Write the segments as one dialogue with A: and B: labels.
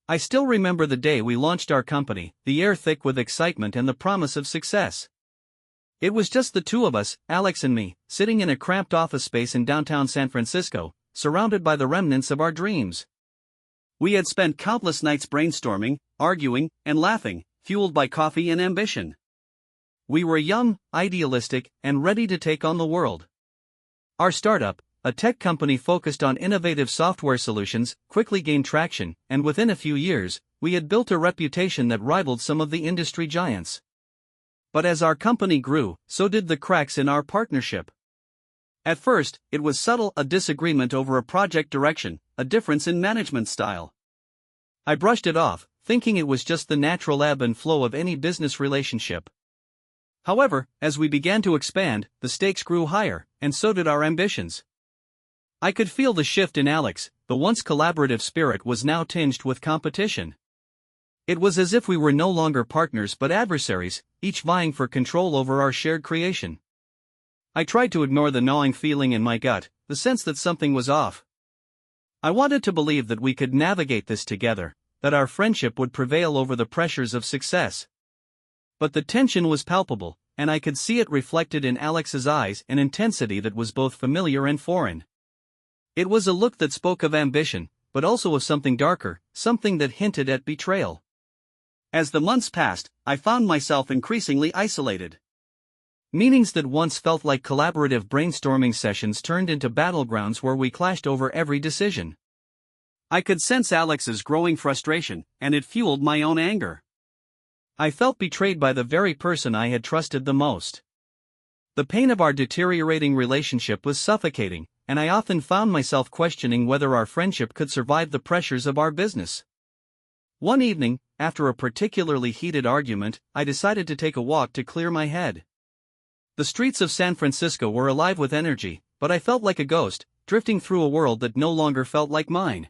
A: I still remember the day we launched our company, the air thick with excitement and the promise of success. It was just the two of us, Alex and me, sitting in a cramped office space in downtown San Francisco, surrounded by the remnants of our dreams. We had spent countless nights brainstorming, arguing, and laughing, fueled by coffee and ambition. We were young, idealistic, and ready to take on the world. Our startup, a tech company focused on innovative software solutions, quickly gained traction, and within a few years, we had built a reputation that rivaled some of the industry giants. But as our company grew, so did the cracks in our partnership. At first, it was subtle, a disagreement over a project direction, a difference in management style. I brushed it off, thinking it was just the natural ebb and flow of any business relationship. However, as we began to expand, the stakes grew higher, and so did our ambitions. I could feel the shift in Alex. The once collaborative spirit was now tinged with competition. It was as if we were no longer partners but adversaries, each vying for control over our shared creation. I tried to ignore the gnawing feeling in my gut, the sense that something was off. I wanted to believe that we could navigate this together, that our friendship would prevail over the pressures of success. But the tension was palpable, and I could see it reflected in Alex's eyes, an intensity that was both familiar and foreign. It was a look that spoke of ambition, but also of something darker, something that hinted at betrayal. As the months passed, I found myself increasingly isolated. Meetings that once felt like collaborative brainstorming sessions turned into battlegrounds where we clashed over every decision. I could sense Alex's growing frustration, and it fueled my own anger. I felt betrayed by the very person I had trusted the most. The pain of our deteriorating relationship was suffocating, and I often found myself questioning whether our friendship could survive the pressures of our business. One evening, after a particularly heated argument, I decided to take a walk to clear my head. The streets of San Francisco were alive with energy, but I felt like a ghost, drifting through a world that no longer felt like mine.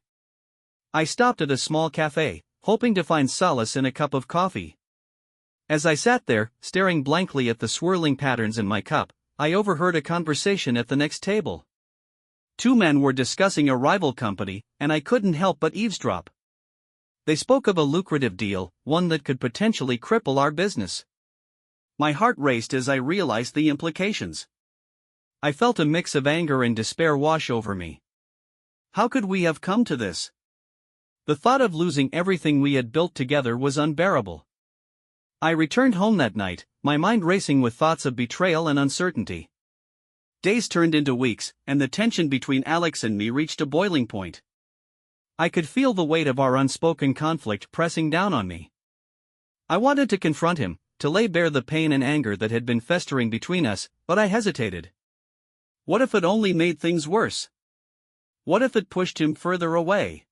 A: I stopped at a small cafe, hoping to find solace in a cup of coffee. As I sat there, staring blankly at the swirling patterns in my cup, I overheard a conversation at the next table. Two men were discussing a rival company, and I couldn't help but eavesdrop. They spoke of a lucrative deal, one that could potentially cripple our business. My heart raced as I realized the implications. I felt a mix of anger and despair wash over me. How could we have come to this? The thought of losing everything we had built together was unbearable. I returned home that night, my mind racing with thoughts of betrayal and uncertainty. Days turned into weeks, and the tension between Alex and me reached a boiling point. I could feel the weight of our unspoken conflict pressing down on me. I wanted to confront him, to lay bare the pain and anger that had been festering between us, but I hesitated. What if it only made things worse? What if it pushed him further away?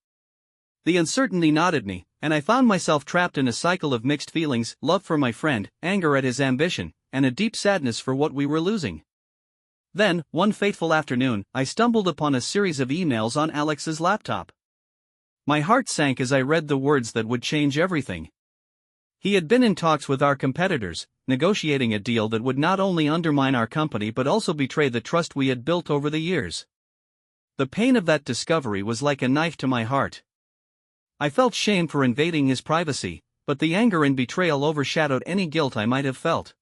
A: The uncertainty knotted me, and I found myself trapped in a cycle of mixed feelings: love for my friend, anger at his ambition, and a deep sadness for what we were losing. Then, one fateful afternoon, I stumbled upon a series of emails on Alex's laptop. My heart sank as I read the words that would change everything. He had been in talks with our competitors, negotiating a deal that would not only undermine our company but also betray the trust we had built over the years. The pain of that discovery was like a knife to my heart. I felt shame for invading his privacy, but the anger and betrayal overshadowed any guilt I might have felt.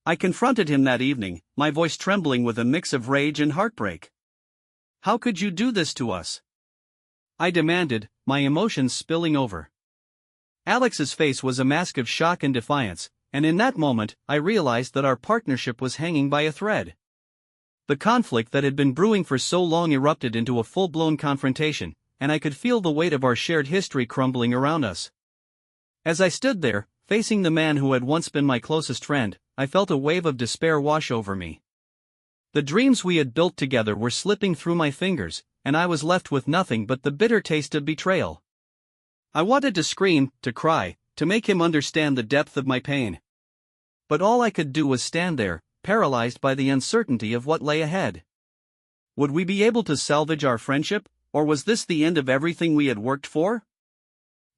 A: I confronted him that evening, my voice trembling with a mix of rage and heartbreak. How could you do this to us? I demanded, my emotions spilling over. Alex's face was a mask of shock and defiance, and in that moment, I realized that our partnership was hanging by a thread. The conflict that had been brewing for so long erupted into a full-blown confrontation, and I could feel the weight of our shared history crumbling around us. As I stood there, facing the man who had once been my closest friend, I felt a wave of despair wash over me. The dreams we had built together were slipping through my fingers, and I was left with nothing but the bitter taste of betrayal. I wanted to scream, to cry, to make him understand the depth of my pain. But all I could do was stand there, paralyzed by the uncertainty of what lay ahead. Would we be able to salvage our friendship, or was this the end of everything we had worked for?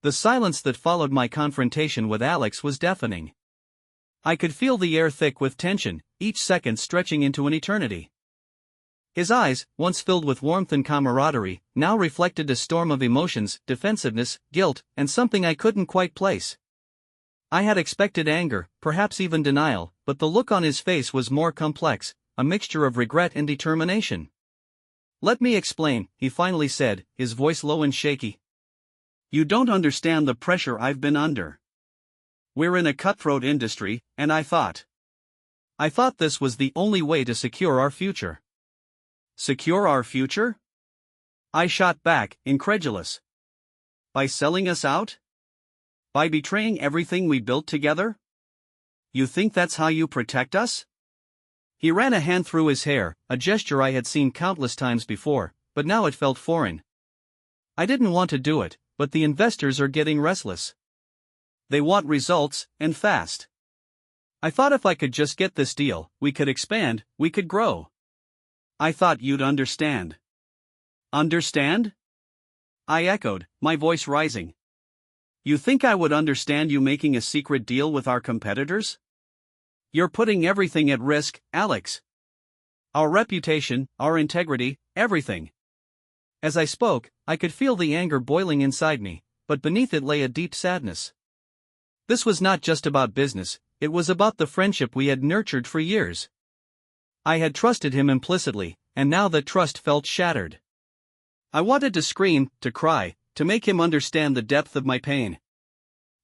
A: The silence that followed my confrontation with Alex was deafening. I could feel the air thick with tension, each second stretching into an eternity. His eyes, once filled with warmth and camaraderie, now reflected a storm of emotions, defensiveness, guilt, and something I couldn't quite place. I had expected anger, perhaps even denial, but the look on his face was more complex, a mixture of regret and determination. "Let me explain," he finally said, his voice low and shaky. "You don't understand the pressure I've been under. We're in a cutthroat industry, and I thought this was the only way to secure our future." "Secure our future?" I shot back, incredulous. "By selling us out? By betraying everything we built together? You think that's how you protect us?" He ran a hand through his hair, a gesture I had seen countless times before, but now it felt foreign. "I didn't want to do it, but the investors are getting restless. They want results, and fast. I thought if I could just get this deal, we could expand, we could grow. I thought you'd understand." "Understand?" I echoed, my voice rising. "You think I would understand you making a secret deal with our competitors? You're putting everything at risk, Alex. Our reputation, our integrity, everything." As I spoke, I could feel the anger boiling inside me, but beneath it lay a deep sadness. This was not just about business, it was about the friendship we had nurtured for years. I had trusted him implicitly, and now that trust felt shattered. I wanted to scream, to cry, to make him understand the depth of my pain.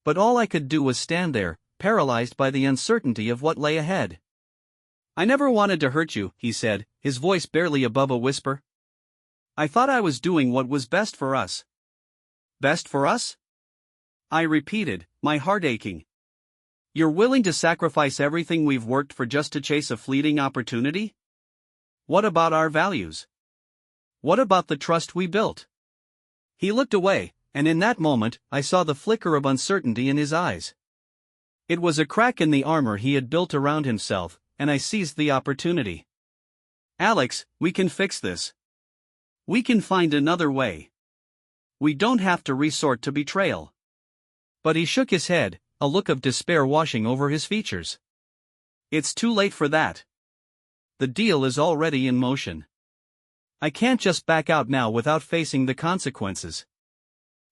A: But all I could do was stand there, paralyzed by the uncertainty of what lay ahead. "I never wanted to hurt you," he said, his voice barely above a whisper. "I thought I was doing what was best for us." "Best for us?" I repeated, my heart aching. "You're willing to sacrifice everything we've worked for just to chase a fleeting opportunity? What about our values? What about the trust we built?" He looked away, and in that moment, I saw the flicker of uncertainty in his eyes. It was a crack in the armor he had built around himself, and I seized the opportunity. "Alex, we can fix this. We can find another way. We don't have to resort to betrayal." But he shook his head, a look of despair washing over his features. "It's too late for that. The deal is already in motion. I can't just back out now without facing the consequences."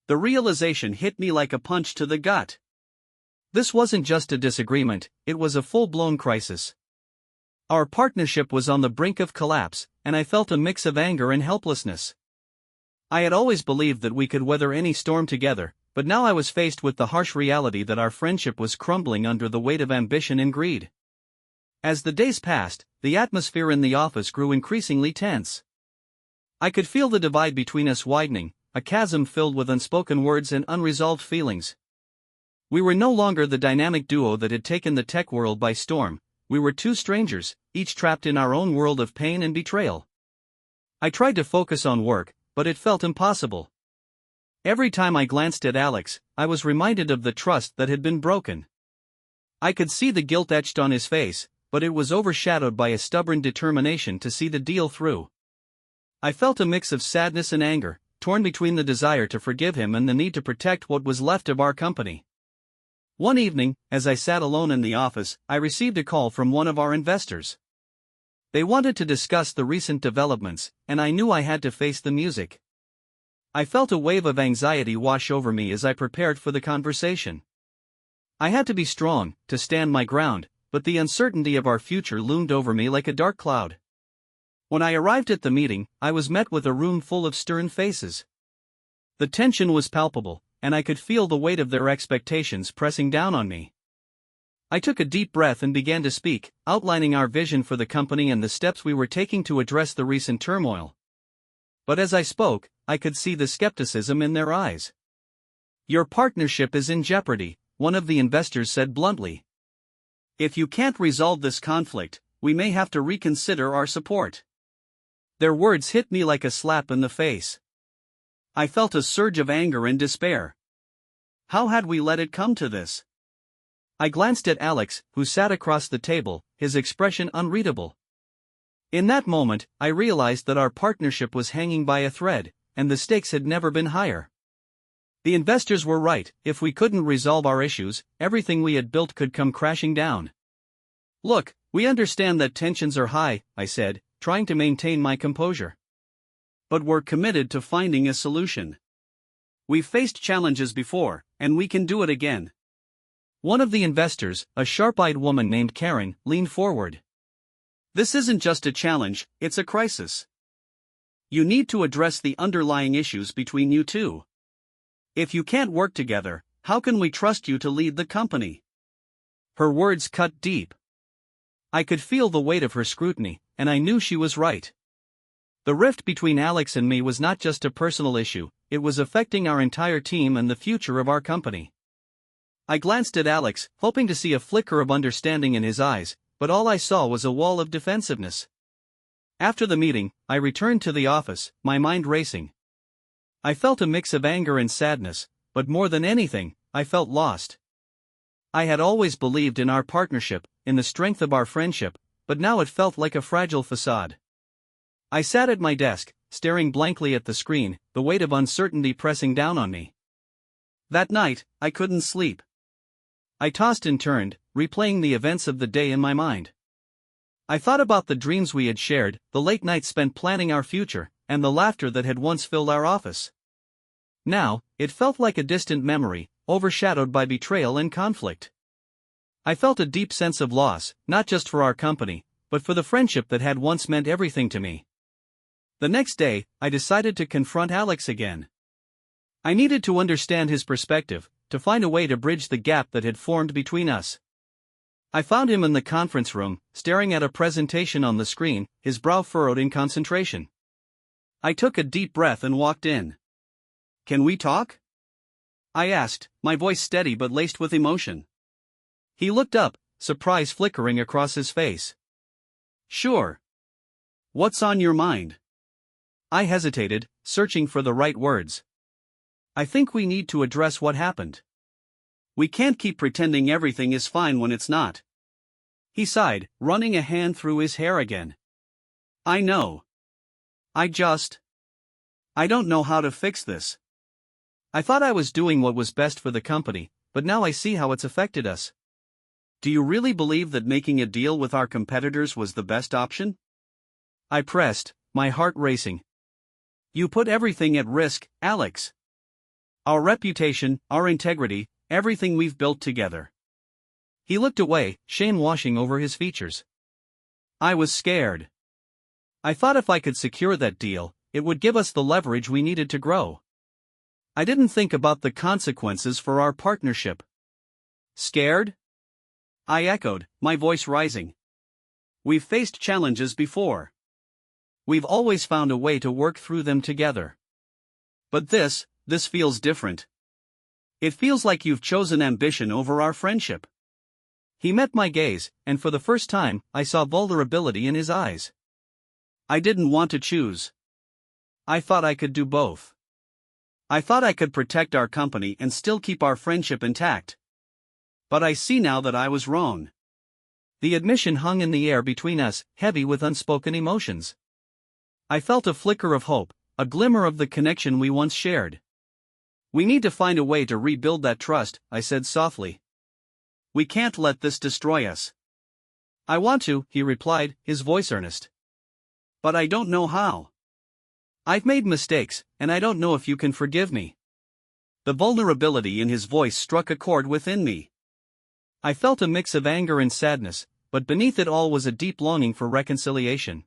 A: The realization hit me like a punch to the gut. This wasn't just a disagreement, it was a full-blown crisis. Our partnership was on the brink of collapse, and I felt a mix of anger and helplessness. I had always believed that we could weather any storm together, but now I was faced with the harsh reality that our friendship was crumbling under the weight of ambition and greed. As the days passed, the atmosphere in the office grew increasingly tense. I could feel the divide between us widening, a chasm filled with unspoken words and unresolved feelings. We were no longer the dynamic duo that had taken the tech world by storm. We were two strangers, each trapped in our own world of pain and betrayal. I tried to focus on work, but it felt impossible. Every time I glanced at Alex, I was reminded of the trust that had been broken. I could see the guilt etched on his face, but it was overshadowed by a stubborn determination to see the deal through. I felt a mix of sadness and anger, torn between the desire to forgive him and the need to protect what was left of our company. One evening, as I sat alone in the office, I received a call from one of our investors. They wanted to discuss the recent developments, and I knew I had to face the music. I felt a wave of anxiety wash over me as I prepared for the conversation. I had to be strong, to stand my ground, but the uncertainty of our future loomed over me like a dark cloud. When I arrived at the meeting, I was met with a room full of stern faces. The tension was palpable, and I could feel the weight of their expectations pressing down on me. I took a deep breath and began to speak, outlining our vision for the company and the steps we were taking to address the recent turmoil. But as I spoke, I could see the skepticism in their eyes. "Your partnership is in jeopardy," one of the investors said bluntly. "If you can't resolve this conflict, we may have to reconsider our support." Their words hit me like a slap in the face. I felt a surge of anger and despair. How had we let it come to this? I glanced at Alex, who sat across the table, his expression unreadable. In that moment, I realized that our partnership was hanging by a thread, and the stakes had never been higher. The investors were right. If we couldn't resolve our issues, everything we had built could come crashing down. "Look, we understand that tensions are high," I said, trying to maintain my composure. But we're committed to finding a solution. We've faced challenges before, and we can do it again. One of the investors, a sharp-eyed woman named Karen, leaned forward. This isn't just a challenge, it's a crisis. You need to address the underlying issues between you two. If you can't work together, how can we trust you to lead the company? Her words cut deep. I could feel the weight of her scrutiny, and I knew she was right. The rift between Alex and me was not just a personal issue, it was affecting our entire team and the future of our company. I glanced at Alex, hoping to see a flicker of understanding in his eyes, but all I saw was a wall of defensiveness. After the meeting, I returned to the office, my mind racing. I felt a mix of anger and sadness, but more than anything, I felt lost. I had always believed in our partnership, in the strength of our friendship, but now it felt like a fragile facade. I sat at my desk, staring blankly at the screen, the weight of uncertainty pressing down on me. That night, I couldn't sleep. I tossed and turned, replaying the events of the day in my mind. I thought about the dreams we had shared, the late nights spent planning our future, and the laughter that had once filled our office. Now, it felt like a distant memory, overshadowed by betrayal and conflict. I felt a deep sense of loss, not just for our company, but for the friendship that had once meant everything to me. The next day, I decided to confront Alex again. I needed to understand his perspective, to find a way to bridge the gap that had formed between us. I found him in the conference room, staring at a presentation on the screen, his brow furrowed in concentration. I took a deep breath and walked in. "Can we talk?" I asked, my voice steady but laced with emotion. He looked up, surprise flickering across his face. "Sure. What's on your mind?" I hesitated, searching for the right words. "I think we need to address what happened. We can't keep pretending everything is fine when it's not." He sighed, running a hand through his hair again. "I know. I don't know how to fix this. I thought I was doing what was best for the company, but now I see how it's affected us. Do you really believe that making a deal with our competitors was the best option?" I pressed, my heart racing. "You put everything at risk, Alex. Our reputation, our integrity, everything we've built together." He looked away, shame washing over his features. I was scared. I thought if I could secure that deal, it would give us the leverage we needed to grow. I didn't think about the consequences for our partnership. "Scared?" I echoed, my voice rising. "We've faced challenges before. We've always found a way to work through them together. But this feels different. It feels like you've chosen ambition over our friendship." He met my gaze, and for the first time, I saw vulnerability in his eyes. "I didn't want to choose. I thought I could do both. I thought I could protect our company and still keep our friendship intact. But I see now that I was wrong." The admission hung in the air between us, heavy with unspoken emotions. I felt a flicker of hope, a glimmer of the connection we once shared. "We need to find a way to rebuild that trust," I said softly. "We can't let this destroy us." "I want to," he replied, his voice earnest. "But I don't know how. I've made mistakes, and I don't know if you can forgive me." The vulnerability in his voice struck a chord within me. I felt a mix of anger and sadness, but beneath it all was a deep longing for reconciliation.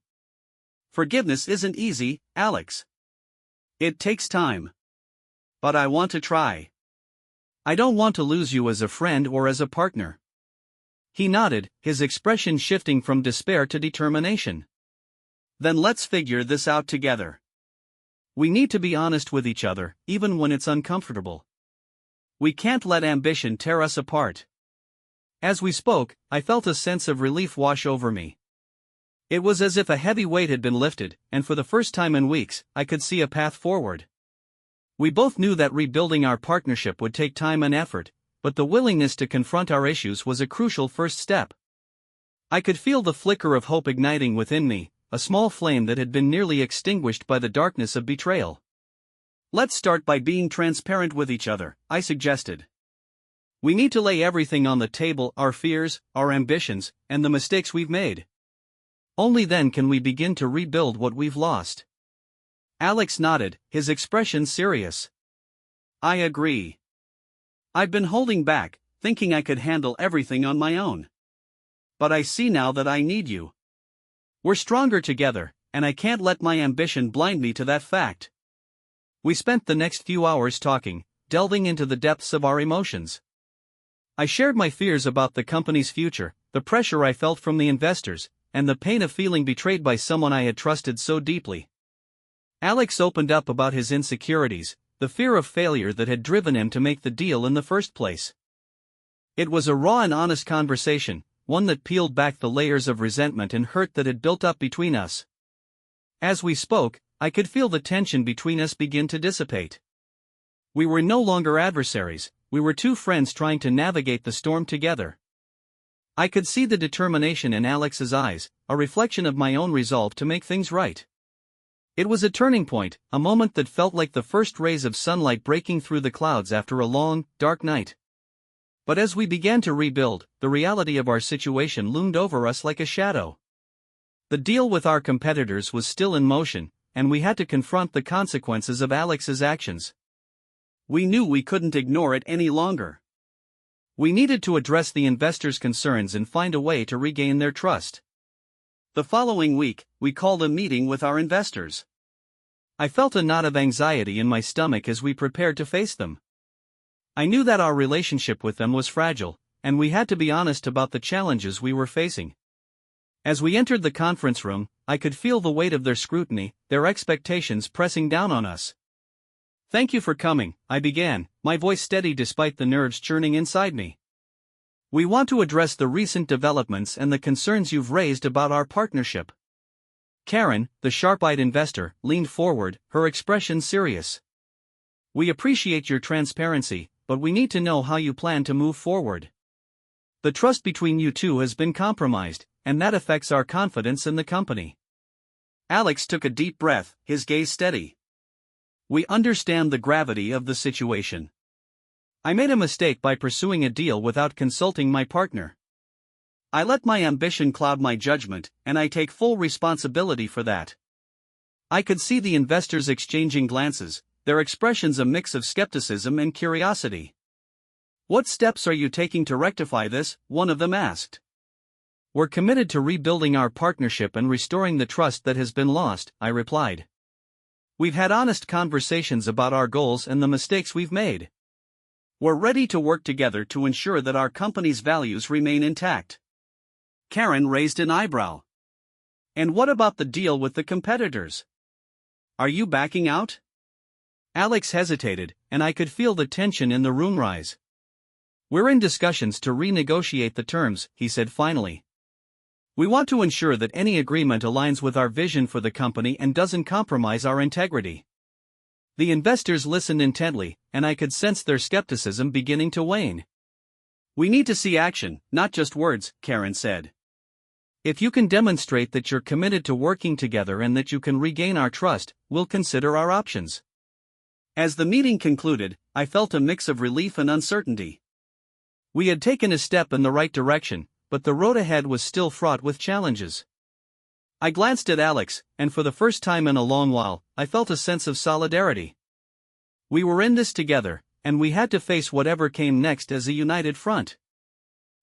A: "Forgiveness isn't easy, Alex. It takes time. But I want to try. I don't want to lose you as a friend or as a partner." He nodded, his expression shifting from despair to determination. "Then let's figure this out together. We need to be honest with each other, even when it's uncomfortable. We can't let ambition tear us apart." As we spoke, I felt a sense of relief wash over me. It was as if a heavy weight had been lifted, and for the first time in weeks, I could see a path forward. We both knew that rebuilding our partnership would take time and effort, but the willingness to confront our issues was a crucial first step. I could feel the flicker of hope igniting within me, a small flame that had been nearly extinguished by the darkness of betrayal. "Let's start by being transparent with each other," I suggested. "We need to lay everything on the table, our fears, our ambitions, and the mistakes we've made. Only then can we begin to rebuild what we've lost. Alex nodded, his expression serious. I agree. I've been holding back, thinking I could handle everything on my own. But I see now that I need you. We're stronger together, and I can't let my ambition blind me to that fact. We spent the next few hours talking, delving into the depths of our emotions. I shared my fears about the company's future, the pressure I felt from the investors, and the pain of feeling betrayed by someone I had trusted so deeply. Alex opened up about his insecurities, the fear of failure that had driven him to make the deal in the first place. It was a raw and honest conversation, one that peeled back the layers of resentment and hurt that had built up between us. As we spoke, I could feel the tension between us begin to dissipate. We were no longer adversaries, we were two friends trying to navigate the storm together. I could see the determination in Alex's eyes, a reflection of my own resolve to make things right. It was a turning point, a moment that felt like the first rays of sunlight breaking through the clouds after a long, dark night. But as we began to rebuild, the reality of our situation loomed over us like a shadow. The deal with our competitors was still in motion, and we had to confront the consequences of Alex's actions. We knew we couldn't ignore it any longer. We needed to address the investors' concerns and find a way to regain their trust. The following week, we called a meeting with our investors. I felt a knot of anxiety in my stomach as we prepared to face them. I knew that our relationship with them was fragile, and we had to be honest about the challenges we were facing. As we entered the conference room, I could feel the weight of their scrutiny, their expectations pressing down on us. Thank you for coming, I began, my voice steady despite the nerves churning inside me. We want to address the recent developments and the concerns you've raised about our partnership. Karen, the sharp-eyed investor, leaned forward, her expression serious. We appreciate your transparency, but we need to know how you plan to move forward. The trust between you two has been compromised, and that affects our confidence in the company. Alex took a deep breath, his gaze steady. We understand the gravity of the situation. I made a mistake by pursuing a deal without consulting my partner. I let my ambition cloud my judgment, and I take full responsibility for that. I could see the investors exchanging glances, their expressions a mix of skepticism and curiosity. What steps are you taking to rectify this? One of them asked. We're committed to rebuilding our partnership and restoring the trust that has been lost, I replied. We've had honest conversations about our goals and the mistakes we've made. We're ready to work together to ensure that our company's values remain intact. Karen raised an eyebrow. And what about the deal with the competitors? Are you backing out? Alex hesitated, and I could feel the tension in the room rise. We're in discussions to renegotiate the terms, he said finally. We want to ensure that any agreement aligns with our vision for the company and doesn't compromise our integrity. The investors listened intently, and I could sense their skepticism beginning to wane. We need to see action, not just words, Karen said. If you can demonstrate that you're committed to working together and that you can regain our trust, we'll consider our options. As the meeting concluded, I felt a mix of relief and uncertainty. We had taken a step in the right direction, but the road ahead was still fraught with challenges. I glanced at Alex, and for the first time in a long while, I felt a sense of solidarity. We were in this together, and we had to face whatever came next as a united front.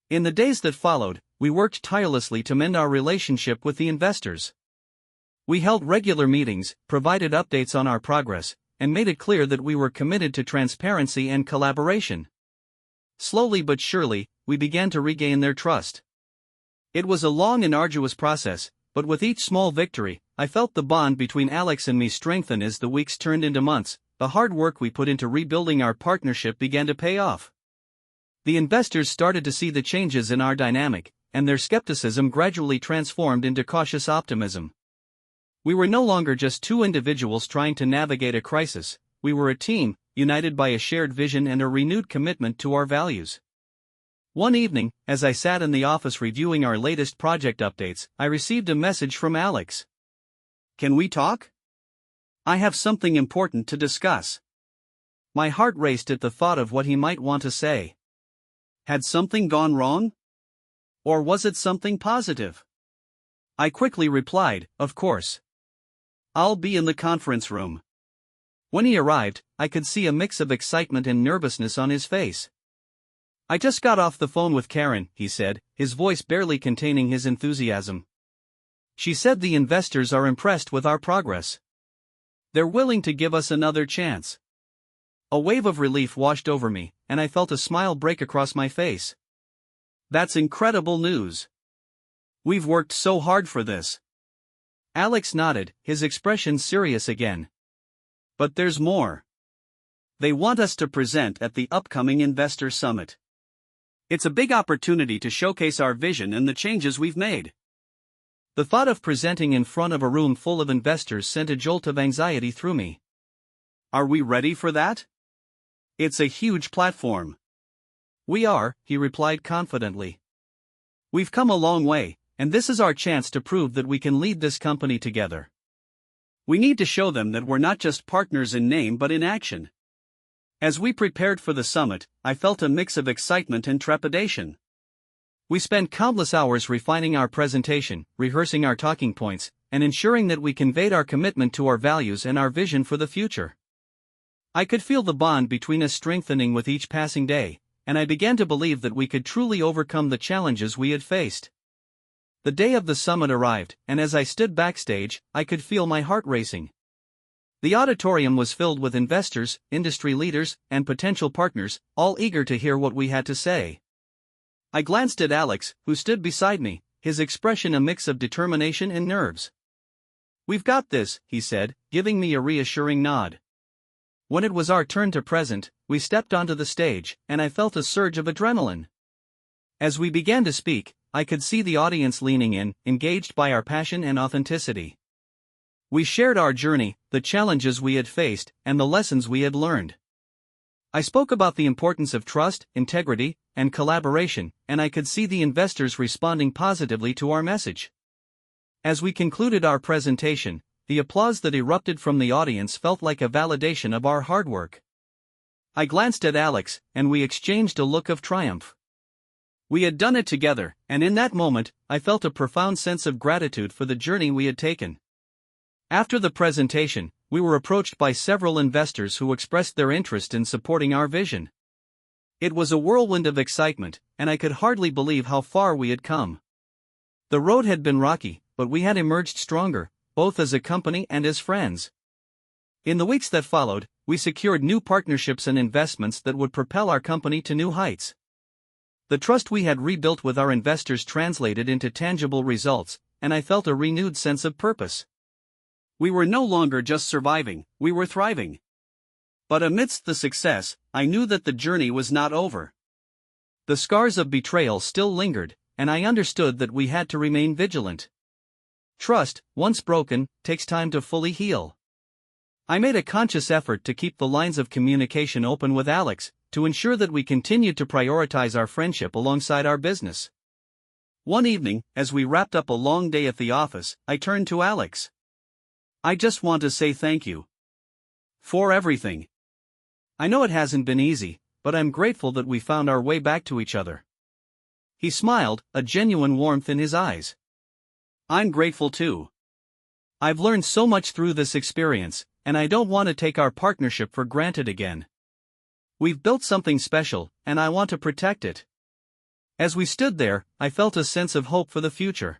A: In the days that followed, we worked tirelessly to mend our relationship with the investors. We held regular meetings, provided updates on our progress, and made it clear that we were committed to transparency and collaboration. Slowly but surely, we began to regain their trust. It was a long and arduous process, but with each small victory, I felt the bond between Alex and me strengthen as the weeks turned into months. The hard work we put into rebuilding our partnership began to pay off. The investors started to see the changes in our dynamic, and their skepticism gradually transformed into cautious optimism. We were no longer just two individuals trying to navigate a crisis, we were a team, united by a shared vision and a renewed commitment to our values. One evening, as I sat in the office reviewing our latest project updates, I received a message from Alex. Can we talk? I have something important to discuss. My heart raced at the thought of what he might want to say. Had something gone wrong? Or was it something positive? I quickly replied, "Of course. I'll be in the conference room." When he arrived, I could see a mix of excitement and nervousness on his face. "I just got off the phone with Karen," he said, his voice barely containing his enthusiasm. "She said the investors are impressed with our progress. They're willing to give us another chance." A wave of relief washed over me, and I felt a smile break across my face. "That's incredible news. We've worked so hard for this." Alex nodded, his expression serious again. "But there's more. They want us to present at the upcoming Investor Summit. It's a big opportunity to showcase our vision and the changes we've made." The thought of presenting in front of a room full of investors sent a jolt of anxiety through me. "Are we ready for that? It's a huge platform." "We are," he replied confidently. "We've come a long way, and this is our chance to prove that we can lead this company together. We need to show them that we're not just partners in name but in action." As we prepared for the summit, I felt a mix of excitement and trepidation. We spent countless hours refining our presentation, rehearsing our talking points, and ensuring that we conveyed our commitment to our values and our vision for the future. I could feel the bond between us strengthening with each passing day, and I began to believe that we could truly overcome the challenges we had faced. The day of the summit arrived, and as I stood backstage, I could feel my heart racing. The auditorium was filled with investors, industry leaders, and potential partners, all eager to hear what we had to say. I glanced at Alex, who stood beside me, his expression a mix of determination and nerves. "We've got this," he said, giving me a reassuring nod. When it was our turn to present, we stepped onto the stage, and I felt a surge of adrenaline. As we began to speak, I could see the audience leaning in, engaged by our passion and authenticity. We shared our journey, the challenges we had faced, and the lessons we had learned. I spoke about the importance of trust, integrity, and collaboration, and I could see the investors responding positively to our message. As we concluded our presentation, the applause that erupted from the audience felt like a validation of our hard work. I glanced at Alex, and we exchanged a look of triumph. We had done it together, and in that moment, I felt a profound sense of gratitude for the journey we had taken. After the presentation, we were approached by several investors who expressed their interest in supporting our vision. It was a whirlwind of excitement, and I could hardly believe how far we had come. The road had been rocky, but we had emerged stronger, both as a company and as friends. In the weeks that followed, we secured new partnerships and investments that would propel our company to new heights. The trust we had rebuilt with our investors translated into tangible results, and I felt a renewed sense of purpose. We were no longer just surviving, we were thriving. But amidst the success, I knew that the journey was not over. The scars of betrayal still lingered, and I understood that we had to remain vigilant. Trust, once broken, takes time to fully heal. I made a conscious effort to keep the lines of communication open with Alex, to ensure that we continued to prioritize our friendship alongside our business. One evening, as we wrapped up a long day at the office, I turned to Alex. "I just want to say thank you for everything. I know it hasn't been easy, but I'm grateful that we found our way back to each other." He smiled, a genuine warmth in his eyes. "I'm grateful too. I've learned so much through this experience, and I don't want to take our partnership for granted again. We've built something special, and I want to protect it." As we stood there, I felt a sense of hope for the future.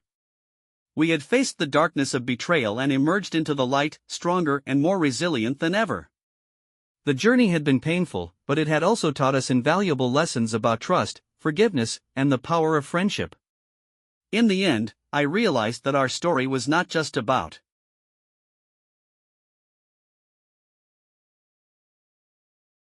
A: We had faced the darkness of betrayal and emerged into the light, stronger and more resilient than ever. The journey had been painful, but it had also taught us invaluable lessons about trust, forgiveness, and the power of friendship. In the end, I realized that our story was not just about